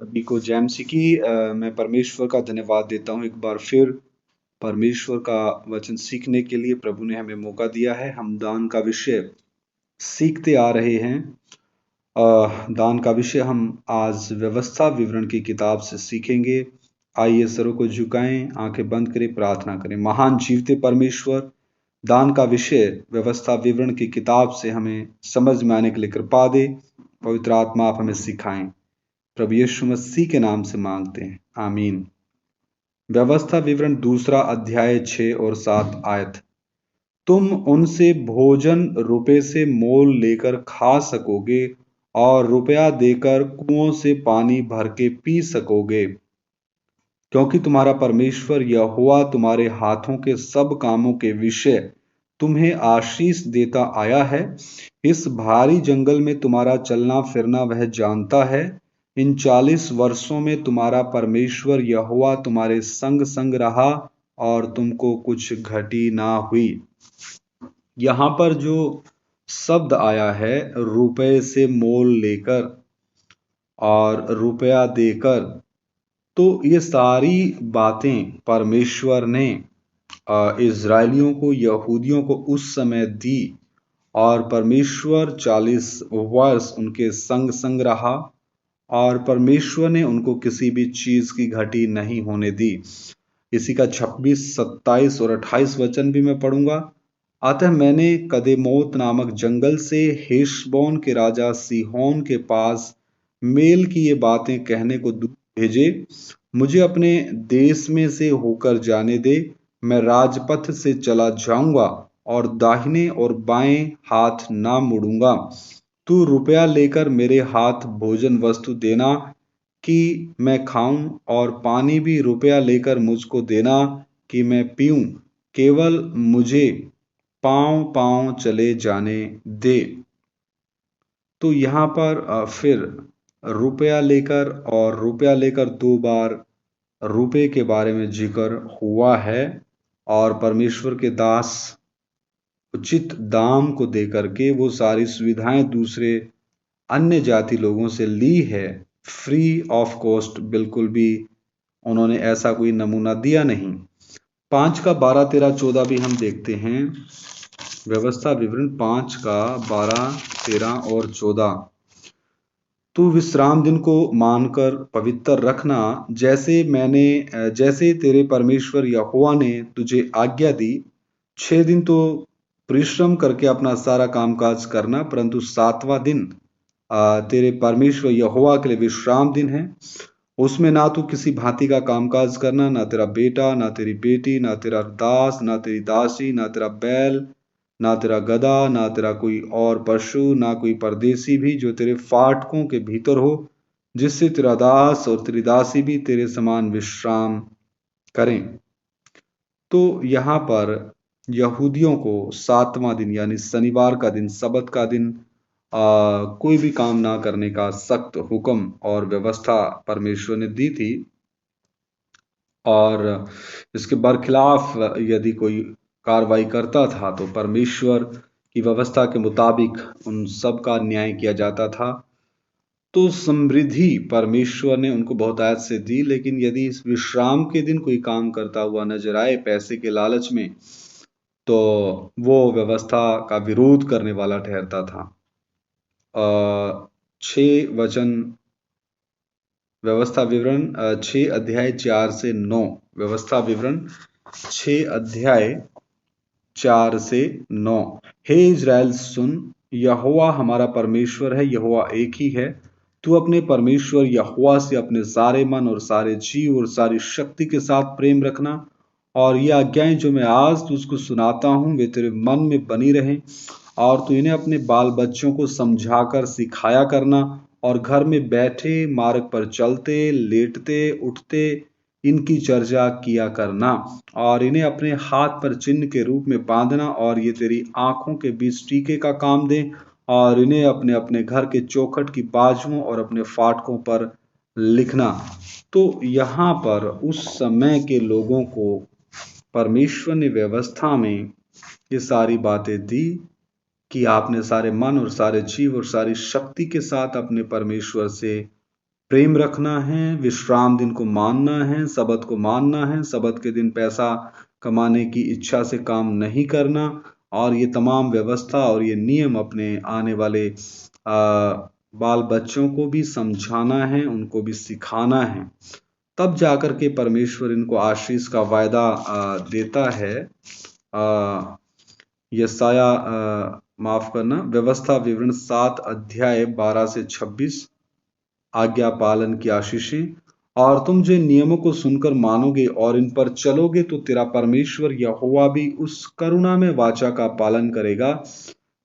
सभी को जय मसीह की। मैं परमेश्वर का धन्यवाद देता हूँ एक बार फिर परमेश्वर का वचन सीखने के लिए प्रभु ने हमें मौका दिया है। हम दान का विषय सीखते आ रहे हैं। दान का विषय हम आज व्यवस्था विवरण की किताब से सीखेंगे। आइए सरों को झुकाएं, आंखें बंद करें, प्रार्थना करें। महान जीवते परमेश्वर, दान का विषय व्यवस्था विवरण की किताब से हमें समझ में आने के लिए कृपा दे। पवित्र आत्मा आप हमें सिखाएं। प्रभु यीशु मसीह के नाम से मांगते हैं, आमीन। व्यवस्था विवरण दूसरा अध्याय 6 और 7 आयत। तुम उनसे भोजन रुपए से मोल लेकर खा सकोगे और रुपया देकर कुओं से पानी भर के पी सकोगे, क्योंकि तुम्हारा परमेश्वर यहोवा तुम्हारे हाथों के सब कामों के विषय तुम्हें आशीष देता आया है। इस भारी जंगल में तुम्हारा चलना फिरना वह जानता है। इन 40 वर्षों में तुम्हारा परमेश्वर यहोवा तुम्हारे संग संग रहा और तुमको कुछ घटी ना हुई। यहाँ पर जो शब्द आया है रुपए से मोल लेकर और रुपया देकर, तो ये सारी बातें परमेश्वर ने इज़राइलियों को, यहूदियों को उस समय दी और परमेश्वर 40 वर्ष उनके संग संग रहा और परमेश्वर ने उनको किसी भी चीज की घटी नहीं होने दी। इसी का 26, 27 और 28 वचन भी मैं पढ़ूंगा। अतः मैंने कदेमोत नामक जंगल से हेशबोन के राजा सीहोन के पास मेल की ये बातें कहने को दूत भेजे, मुझे अपने देश में से होकर जाने दे। मैं राजपथ से चला जाऊंगा और दाहिने और बाएं हाथ ना मुड़ूंगा। तू रुपया लेकर मेरे हाथ भोजन वस्तु देना कि मैं खाऊं, और पानी भी रुपया लेकर मुझको देना कि मैं पीऊं। केवल मुझे पांव पांव चले जाने दे। तो यहाँ पर फिर रुपया लेकर 2 बार रुपए के बारे में जिक्र हुआ है और परमेश्वर के दास उचित दाम को देकर के वो सारी सुविधाएं दूसरे अन्य जाति लोगों से ली है, फ्री ऑफ कॉस्ट। बिल्कुल भी उन्होंने ऐसा कोई नमूना दिया नहीं। 5 का 12, 13, 14 भी हम देखते हैं। व्यवस्था विवरण 5 का 12, 13 और 14। तू विश्राम दिन को मानकर पवित्र रखना, जैसे तेरे परमेश्वर यहोवा ने तुझे आज्ञा दी। 6 दिन तो परिश्रम करके अपना सारा कामकाज करना, परंतु 7वां दिन तेरे परमेश्वर यहोवा के लिए विश्राम दिन है। उसमें ना तो किसी भांति का कामकाज करना, ना तेरा बेटा, ना तेरी बेटी, ना तेरा दास, ना तेरी दासी, ना तेरा बैल, ना तेरा गधा, ना तेरा कोई और पशु, ना कोई परदेसी भी जो तेरे फाटकों के भीतर हो, जिससे तेरा दास और तेरी दासी भी तेरे समान विश्राम करें। तो यहाँ पर यहूदियों को 7वां दिन यानी शनिवार का दिन, सबत का दिन कोई भी काम ना करने का सख्त हुक्म और व्यवस्था परमेश्वर ने दी थी। और इसके बरखिलाफ यदि कोई कार्रवाई करता था तो परमेश्वर की व्यवस्था के मुताबिक उन सब का न्याय किया जाता था। तो समृद्धि परमेश्वर ने उनको बहुतायत से दी, लेकिन यदि इस विश्राम के दिन कोई काम करता हुआ नजर आए पैसे के लालच में, तो वो व्यवस्था का विरोध करने वाला ठहरता था। 6 वचन व्यवस्था विवरण 6 अध्याय 4 से 9। व्यवस्था विवरण 6 अध्याय 4 से 9। हे इज़राइल सुन, यहोवा हमारा परमेश्वर है, यहोवा एक ही है। तू अपने परमेश्वर यहोवा से अपने सारे मन और सारे जीव और सारी शक्ति के साथ प्रेम रखना, और ये आज्ञाएं जो मैं आज तुझको सुनाता हूं वे तेरे मन में बनी रहें, और तू इन्हें अपने बाल बच्चों को समझाकर सिखाया करना, और घर में बैठे, मार्ग पर चलते, लेटते, उठते इनकी चर्चा किया करना, और इन्हें अपने हाथ पर चिन्ह के रूप में बांधना, और ये तेरी आंखों के बीच टीके का काम दें, और इन्हें अपने अपने घर के चौखट की बाजुओं और अपने फाटकों पर लिखना। तो यहाँ पर उस समय के लोगों को परमेश्वर ने व्यवस्था में ये सारी बातें दी कि आपने सारे मन और सारे जीव और सारी शक्ति के साथ अपने परमेश्वर से प्रेम रखना है, विश्राम दिन को मानना है, सबत को मानना है, सबत के दिन पैसा कमाने की इच्छा से काम नहीं करना, और ये तमाम व्यवस्था और ये नियम अपने आने वाले बाल बच्चों को भी समझाना है, उनको भी सिखाना है। तब जाकर के परमेश्वर इनको आशीष का वायदा देता है। यशाया माफ करना, व्यवस्था विवरण 7 अध्याय 12 से 26, आज्ञा पालन की आशीषें। और तुम जो नियमों को सुनकर मानोगे और इन पर चलोगे तो तेरा परमेश्वर यहोवा भी उस करुणा में वाचा का पालन करेगा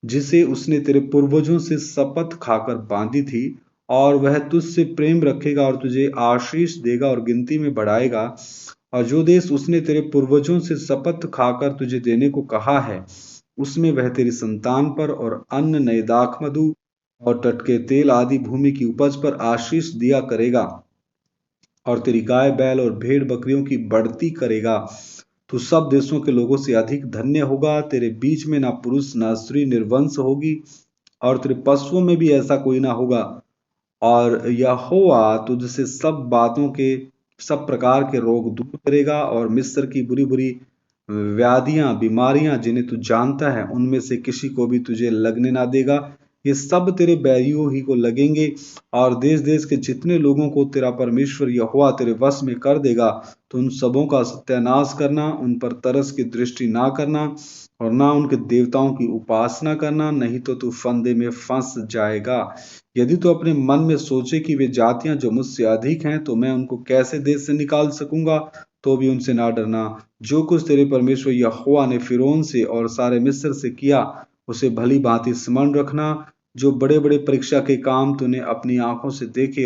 जिसे उसने तेरे पूर्वजों से शपथ खाकर बांधी थी, और वह तुझसे प्रेम रखेगा और तुझे आशीष देगा और गिनती में बढ़ाएगा। और जो देश उसने तेरे पूर्वजों से शपथ खाकर तुझे देने को कहा है, उसमें वह तेरी संतान पर और अन्न, नए दाखमधु और टटके तेल आदि भूमि की उपज पर आशीष दिया करेगा, और तेरी गाय बैल और भेड़ बकरियों की बढ़ती करेगा। तू सब देशों के लोगों से अधिक धन्य होगा। तेरे बीच में ना पुरुष ना स्त्री निर्वंश होगी, और तेरे पशुओं में भी ऐसा कोई ना होगा। और यहोवा तुझसे सब बातों के सब प्रकार के रोग दूर करेगा, और मिस्र की बुरी बुरी व्याधियां, बीमारियां जिन्हें तू जानता है, उनमें से किसी को भी तुझे लगने ना देगा। ये सब तेरे बैरियों ही को लगेंगे, और देश देश के जितने लोगों को तेरा परमेश्वर यहोवा तेरे वश में कर देगा, तो उन सबों का सत्यानाश करना, उन पर तरस की दृष्टि ना करना, और ना उनके देवताओं की उपासना करना, नहीं तो तू फंदे में फंस जाएगा। यदि तू अपने मन में सोचे कि वे जातियां जो मुझसे अधिक हैं, तो मैं उनको कैसे देश से निकाल सकूंगा, तो भी उनसे ना डरना। जो कुछ तेरे परमेश्वर यहोवा ने फिरौन से और सारे मिस्र से किया, उसे भली भांति स्मरण रखना। जो बड़े बड़े परीक्षा के काम तूने अपनी आंखों से देखे,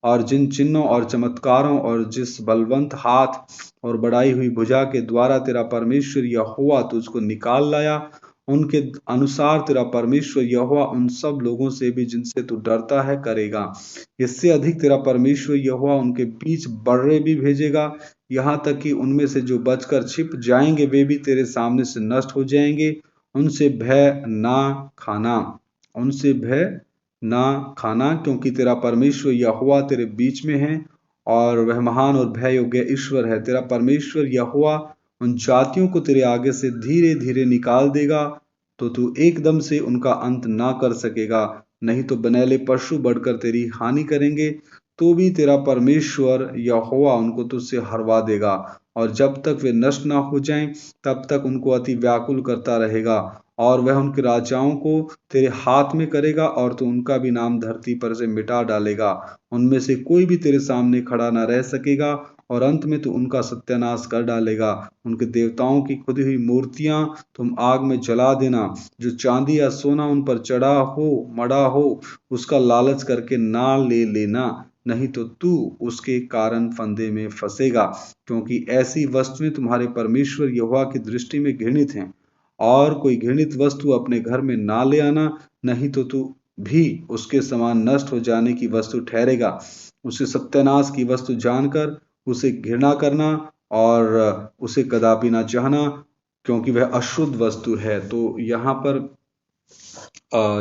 और जिन चिन्हों और चमत्कारों और जिस बलवंत हाथ और बढ़ाई हुई भुजा के द्वारा तेरा परमेश्वर यहोवा तुझको निकाल लाया, उनके अनुसार तेरा परमेश्वर यहोवा उन सब लोगों से भी जिनसे तू डरता है करेगा। इससे अधिक तेरा परमेश्वर यहोवा उनके बीच बर्रे भी भेजेगा, यहाँ तक कि उनमें से जो बचकर छिप जाएंगे वे भी तेरे सामने से नष्ट हो जाएंगे। उनसे भय ना खाना, उनसे भय ना खाना, क्योंकि तेरा परमेश्वर यहोवा तेरे बीच में है, और वह महान और भय योग्य ईश्वर है। तेरा परमेश्वर यहोवा उन जातियों को तेरे आगे से धीरे धीरे निकाल देगा, तो तू एकदम से उनका अंत ना कर सकेगा। नहीं तो बनेले पशु बढ़कर तेरी हानि करेंगे, तो भी तेरा परमेश्वर यहोवा उनको तुझसे हरवा देगा, और जब तक वे नष्ट ना हो जाएं, तब तक उनको अति व्याकुल करता रहेगा। और वह उनके राजाओं को तेरे हाथ में करेगा, और तू उनका भी नाम धरती पर से मिटा डालेगा। उनमें से कोई भी तेरे सामने खड़ा ना रह सकेगा, और अंत में तू उनका सत्यानाश कर डालेगा। उनके देवताओं की खुदी हुई मूर्तियां तुम आग में जला देना। जो चांदी या सोना उन पर चढ़ा हो, मड़ा हो, उसका लालच करके ना ले लेना, नहीं तो तू उसके कारण फंदे में फंसेगा, क्योंकि ऐसी वस्तुएं तुम्हारे परमेश्वर यहोवा की दृष्टि में घृणित हैं। और कोई घृणित वस्तु अपने घर में ना ले आना, नहीं तो तू भी उसके समान नष्ट हो जाने की वस्तु ठहरेगा। उसे सत्यानाश की वस्तु जानकर उसे घृणा करना, और उसे कदापि ना चाहना, क्योंकि वह अशुद्ध वस्तु है। तो यहाँ पर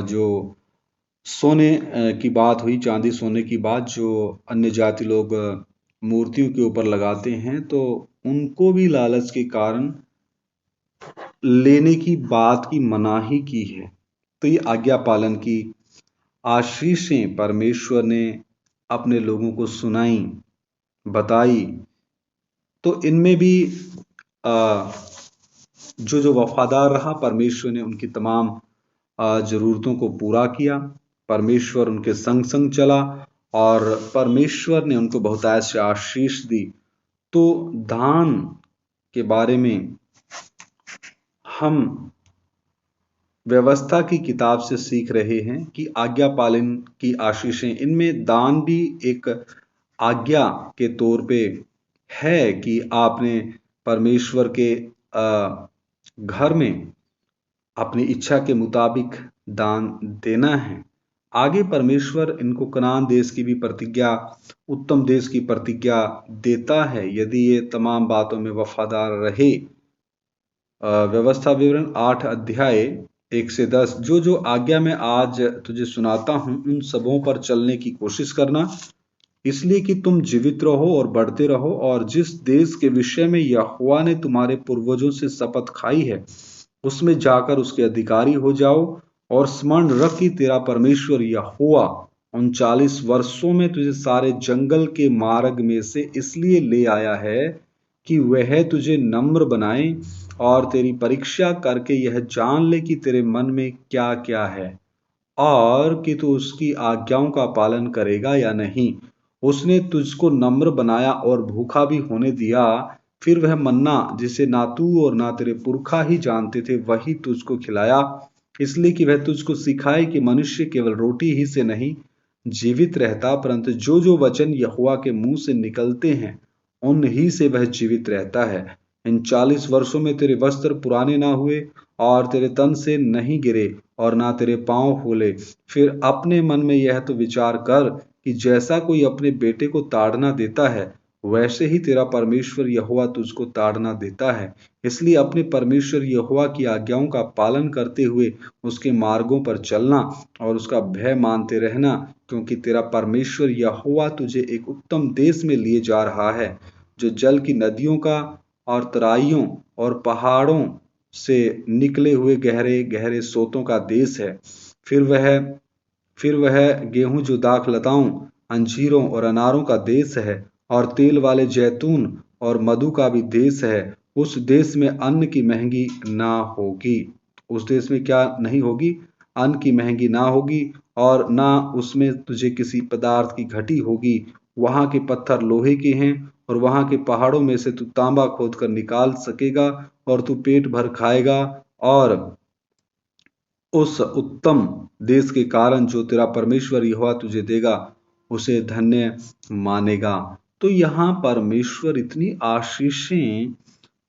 जो सोने की बात हुई, चांदी सोने की बात, जो अन्य जाति लोग मूर्तियों के ऊपर लगाते हैं, तो उनको भी लालच के कारण लेने की बात की मनाही की है। तो ये आज्ञा पालन की आशीषें परमेश्वर ने अपने लोगों को सुनाई, बताई। तो इनमें भी जो जो वफादार रहा, परमेश्वर ने उनकी तमाम जरूरतों को पूरा किया। परमेश्वर उनके संग संग चला, और परमेश्वर ने उनको बहुतायत से आशीष दी। तो दान के बारे में हम व्यवस्था की किताब से सीख रहे हैं कि आज्ञा पालन की आशीषें, इनमें दान भी एक आज्ञा के तौर पे है कि आपने परमेश्वर के घर में अपनी इच्छा के मुताबिक दान देना है। आगे परमेश्वर इनको कनान देश की भी प्रतिज्ञा, उत्तम देश की प्रतिज्ञा देता है, यदि ये तमाम बातों में वफादार रहे। व्यवस्था विवरण 8 अध्याय 1 से 10, जो जो आज्ञा मैं आज तुझे सुनाता हूं उन सबों पर चलने की कोशिश करना, इसलिए कि तुम जीवित रहो और बढ़ते रहो, और जिस देश के विषय में यहोवा ने तुम्हारे पूर्वजों से शपथ खाई है उसमें जाकर उसके अधिकारी हो जाओ। और स्मरण रख कि तेरा परमेश्वर यहोवा उन 40 वर्षों में तुझे सारे जंगल के मार्ग में से इसलिए ले आया है कि वह तुझे नम्र बनाए और तेरी परीक्षा करके यह जान ले कि तेरे मन में क्या क्या है, और कि तू उसकी आज्ञाओं का पालन करेगा या नहीं। उसने तुझको नम्र बनाया और भूखा भी होने दिया। फिर वह मन्ना जिसे ना तू और ना तेरे पुरखा ही जानते थे वही तुझको खिलाया, इसलिए कि वह तुझको सिखाए कि मनुष्य केवल रोटी ही से नहीं जीवित रहता, परंतु जो जो वचन यहोवा के मुंह से निकलते हैं उन ही से वह जीवित रहता है। इन 40 वर्षों में तेरे वस्त्र पुराने ना हुए और तेरे तन से नहीं गिरे और ना तेरे पांव फूले। फिर अपने मन में यह तो विचार कर कि जैसा कोई अपने बेटे को ताड़ना देता है वैसे ही तेरा परमेश्वर यहोवा तुझको ताड़ना देता है। इसलिए अपने परमेश्वर यहोवा की आज्ञाओं का पालन करते हुए उसके मार्गों पर चलना और उसका भय मानते रहना, क्योंकि तेरा परमेश्वर यहोवा तुझे एक उत्तम देश में लिए जा रहा है, जो जल की नदियों का और तराइयों और पहाड़ों से निकले हुए गहरे गहरे सोतों का देश है। फिर वह फिर वह गेहूं जो दाख लताओं, अंजीरों और अनारों का देश है, और तेल वाले जैतून और मधु का भी देश है। उस देश में अन्न की महंगी ना होगी। उस देश में क्या नहीं होगी? अन्न की महंगी ना होगी, और ना उसमें तुझे किसी पदार्थ की घटी होगी। वहां के पत्थर लोहे के हैं, और वहां के पहाड़ों में से तू तांबा खोद कर निकाल सकेगा, और तू पेट भर खाएगा, और उस उत्तम देश के कारण जो तेरा परमेश्वर यहोवा तुझे देगा उसे धन्य मानेगा। तो यहाँ परमेश्वर इतनी आशीषें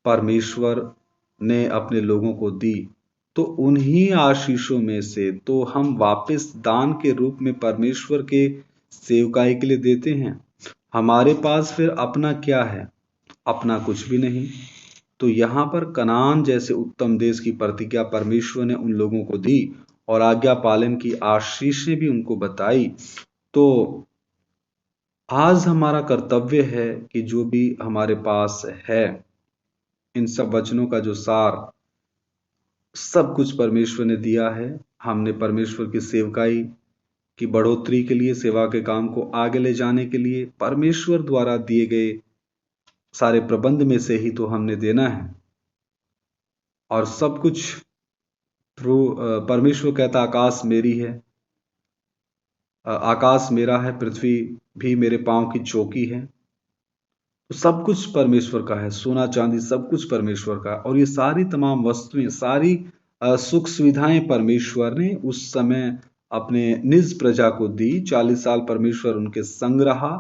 परमेश्वर ने अपने लोगों को दी, तो उन्हीं आशीषों में से तो हम वापस दान के रूप में परमेश्वर के सेवकाई के लिए देते हैं। हमारे पास फिर अपना क्या है? अपना कुछ भी नहीं। तो यहाँ पर कनान जैसे उत्तम देश की प्रतिज्ञा परमेश्वर ने उन लोगों को दी और आज्ञा पालन की आशीषें भी उनको बताई। तो आज हमारा कर्तव्य है कि जो भी हमारे पास है, इन सब वचनों का जो सार सब कुछ परमेश्वर ने दिया है। हमने परमेश्वर की सेवकाई की बढ़ोतरी के लिए, सेवा के काम को आगे ले जाने के लिए परमेश्वर द्वारा दिए गए सारे प्रबंध में से ही तो हमने देना है। और सब कुछ परमेश्वर कहता आकाश मेरी है, आकाश मेरा है, पृथ्वी भी मेरे पांव की चौकी है। तो सब कुछ परमेश्वर का है, सोना चांदी सब कुछ परमेश्वर का। और ये सारी तमाम वस्तुएं, सारी सुख सुविधाएं परमेश्वर ने उस समय अपने निज प्रजा को दी। 40 साल परमेश्वर उनके संग रहा।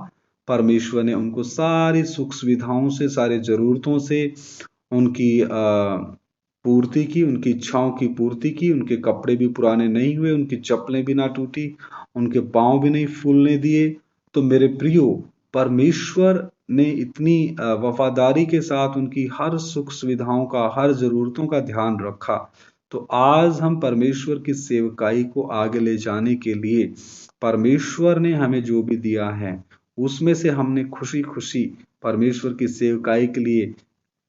परमेश्वर ने उनको सारी सुख सुविधाओं से, सारी जरूरतों से उनकी पूर्ति की, उनकी इच्छाओं की पूर्ति की। उनके कपड़े भी पुराने नहीं हुए, उनकी चप्पलें भी ना टूटी, उनके पांव भी नहीं फूलने दिए। तो मेरे प्रियो, परमेश्वर ने इतनी वफादारी के साथ उनकी हर सुख सुविधाओं का, हर जरूरतों का ध्यान रखा। तो आज हम परमेश्वर की सेवकाई को आगे ले जाने के लिए परमेश्वर ने हमें जो भी दिया है उसमें से हमने खुशी खुशी परमेश्वर की सेवकाई के लिए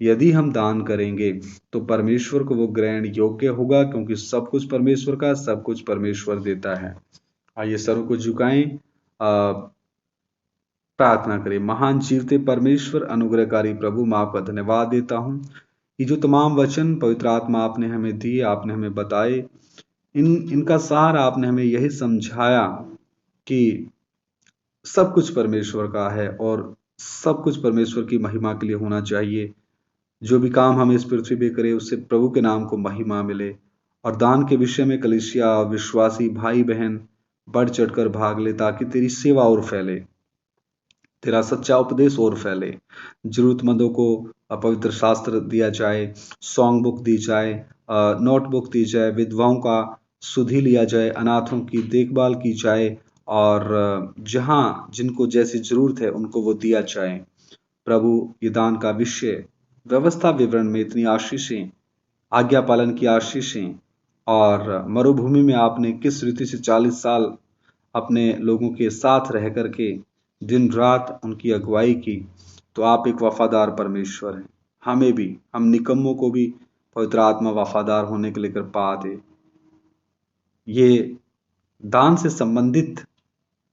यदि हम दान करेंगे तो परमेश्वर को वो ग्रहण योग्य होगा, क्योंकि सब कुछ परमेश्वर का, सब कुछ परमेश्वर देता है। आइए सरों को झुकाएं, प्रार्थना करें। महान जीवते परमेश्वर, अनुग्रहकारी प्रभु, मैं आपका धन्यवाद देता हूं। ये जो तमाम वचन पवित्र आत्मा आपने हमें दिए, आपने हमें बताए, इनका सार आपने हमें यही समझाया कि सब कुछ परमेश्वर का है और सब कुछ परमेश्वर की महिमा के लिए होना चाहिए। जो भी काम हम इस पृथ्वी पे करें उससे प्रभु के नाम को महिमा मिले। और दान के विषय में कलीसिया, विश्वासी भाई बहन बढ़ चढ़कर भाग ले, ताकि तेरी सेवा और फैले, तेरा सच्चा उपदेश और फैले। जरूरतमंदों को पवित्र शास्त्र दिया जाए, सॉन्ग बुक दी जाए, नोटबुक दी जाए, विधवाओं का सुधि लिया जाए, अनाथों की देखभाल की जाए, और जहां जिनको जैसी जरूरत है उनको वो दिया जाए। प्रभु, ये दान का विषय, व्यवस्था विवरण में इतनी आशीषें, आज्ञा पालन की आशीषें और मरुभूमि में आपने किस रीति से 40 साल अपने लोगों के साथ रह करके दिन रात उनकी अगुवाई की, तो आप एक वफादार परमेश्वर हैं। हमें भी, हम निकम्मों को भी पवित्र आत्मा वफादार होने के लिए कृपा दे। ये दान से संबंधित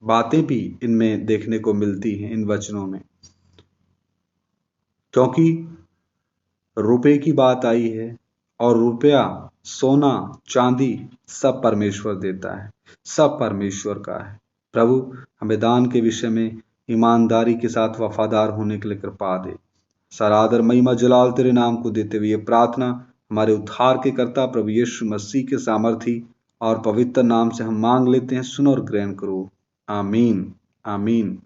बातें भी इनमें देखने को मिलती हैं, इन वचनों में, क्योंकि रुपए की बात आई है और रुपया, सोना, चांदी सब परमेश्वर देता है, सब परमेश्वर का है। प्रभु हमें दान के विषय में ईमानदारी के साथ वफादार होने के लिए कृपा दे। सारा आदर महिमा जलाल तेरे नाम को देते हुए ये प्रार्थना हमारे उद्धार के कर्ता प्रभु यीशु मसीह के सामर्थी और पवित्र नाम से हम मांग लेते हैं। सुनो और ग्रहण करो। आमीन, आमीन।